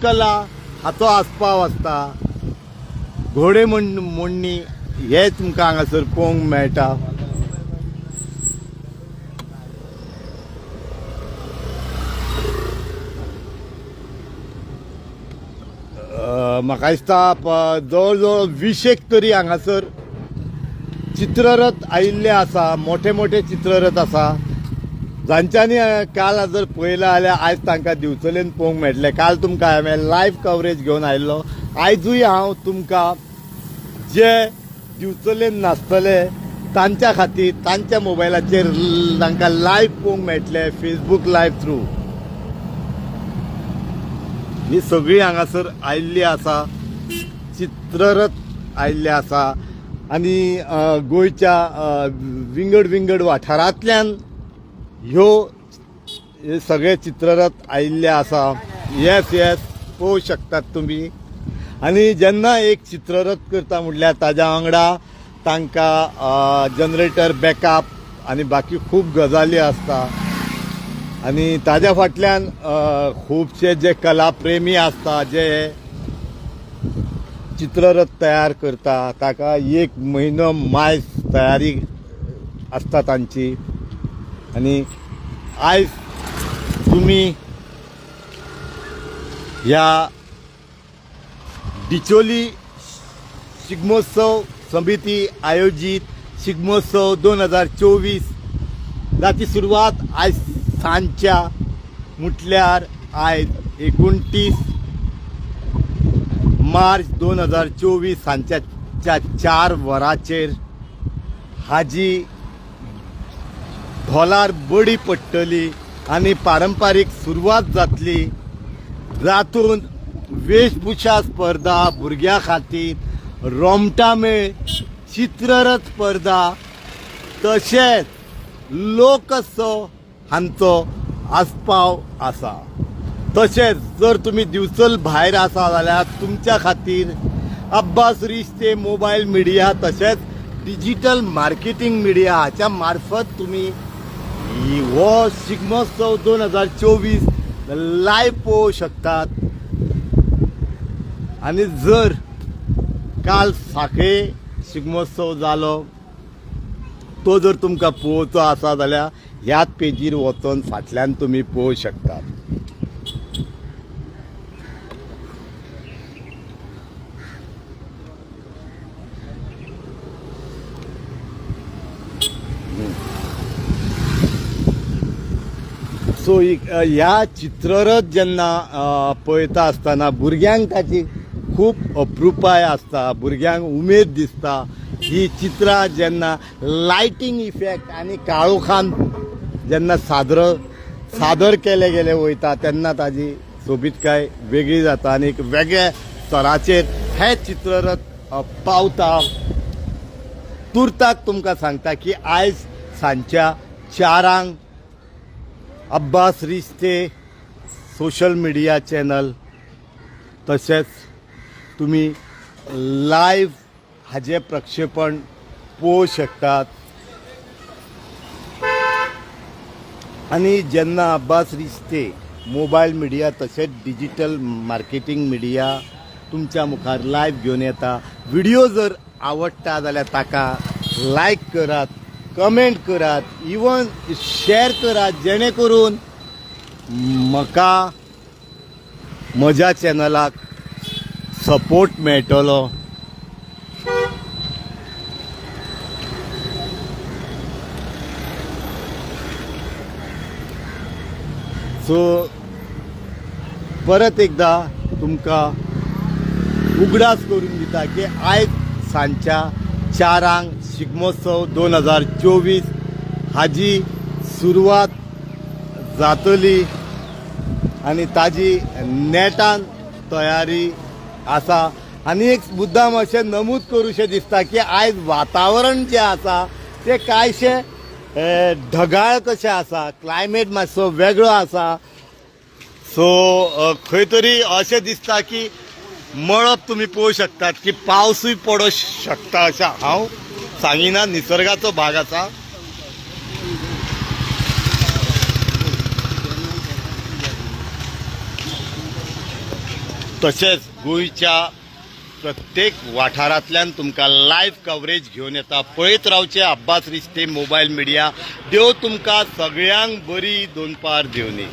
कला हाचो आस्पाव आसता. घोडे मोडणी हे तुमकां हांगासर पळोवंक मेळटा. म्हाका दिसता जवळ जवळ 20 तरी हांगासर चित्ररथ आयिल्ले आसा. मोठे मोठे चित्ररथ आसा. जांच्यांनी काल जर पळयला जाल्यार आयज तांकां दिवचलेन पळोवंक मेळटलें. काल तुमकां हांवें लायव्ह कवरेज घेवन आयिल्लो. आयजूय हांव तुमकां जे दिवचलेन नासतले तांच्या खातीर तांच्या मोबायलाचेर तांकां लायव्ह पळोवंक मेळटले फेसबूक लायव्ह थ्रू. ही सगळीं हांगासर आयिल्ली आसा. चित्ररथ आयिल्ले आसा आनी गोंयच्या विंगड विंगड वाठारांतल्यान हे सगळे चित्ररथ आयिल्ले आसा. येस पळोवंक शकतात तुमी. आनी जेन्ना एक चित्ररथ करता म्हटल्यार ताज्या वांगडा तांकां जनरेटर बॅकअप आनी बाकी खूब गजाली आसता. आनी ताज्या फाटल्यान खुबशे जे कलाप्रेमी आसता जे चित्ररथ तयार करता ताका 1 म्हयनो मायज तयारी आसता तांची. आनी आयज तुमी ह्या डिचोली शिगमोत्सव समिती आयोजीत शिगमोत्सव 2024 जाची सुरवात आयज सांजच्या म्हटल्यार आयज 29 मार्च 2024 सांजच्या 4 वरांचेर हाजी ढोलार बडी पडटली आनी पारंपारीक सुरवात जातली. जातून वेशभूषा स्पर्धा भुरग्यां खातीर, रोमटा मेळ, चित्ररथ स्पर्धा तशेंच लोकोत्सव हांचो आस्पाव आसा. तशेंच जर तुमी दिवचल भायर आसा जाल्यार तुमच्या खातीर अब्बास रिश्ते मोबायल मिडिया तशेंच डिजिटल मार्केटिंग मिडिया हाच्या मार्फत तुमी हो शिगमोत्सव 2024 लायव्ह पळोवंक शकतात. आनी जर काल सांखळे शिगमोत्सव जालो तो जर तुमकां पळोवचो आसा जाल्यार ह्याच पेजीर वचून फाटल्यान तुमी पळोवंक शकतात. सो ह्या चित्ररथ जेन्ना पळयता आसतना भुरग्यांक ताची खूब अप्रुपाय आसता. भुरग्यांक उमेद दिसता. ही चित्रां जेन्ना लायटिंग इफेक्ट आनी काळोखान जेन्ना सादर केले गेले वयता तेन्ना ताजी सोबीतकाय वेगळी जाता आनी एक वेगळ्या स्तराचेर हे चित्ररथ पावता. तुर्ताक तुमकां सांगता की आयज सांजच्या 4 अब्बास रिश्ते सोशल मिडिया चॅनल तशेंच तुमी लायव्ह हाजें प्रक्षेपण पळोवंक शकतात. आनी जेन्ना अब्बास रिश्ते मोबायल मिडिया तशेंच डिजिटल मार्केटिंग मिडिया तुमच्या मुखार लायव्ह घेवन येता. व्हिडिओ जर आवडटा जाल्यार ताका लायक करात, कमेंट करात, इवन शेअर करात जेणे करून म्हाका म्हज्या चॅनलाक सपोर्ट मेळटलो. सो परत एकदा तुमकां उगडास करून दिता की आयज सांजच्या 4 शिगमोत्सव 2024 हाजी सुरवात जातली आनी ताजी नेटान तयारी आसा. आनी एक मुद्दाम अशें नमूद करूशें दिसता की आयज वातावरण जें आसा तें कांयशें ढगाळ कशें आसा. क्लायमेट मातसो वेगळो आसा. सो खंय तरी अशें दिसता की मळब तुमी पळोवंक शकतात की पावसूय पडोंक शकता अशें हांव सांगिना. निसर्गाचो भाग आसा. तशेंच गोंयच्या प्रत्येक वाठारांतल्यान तुमकां लायव्ह कवरेज घेवन येता. पळयत रावचे अब्बास रिश्ते मोबायल मिडिया. देव तुमकां सगळ्यांक बरी दोन पार दिवनी.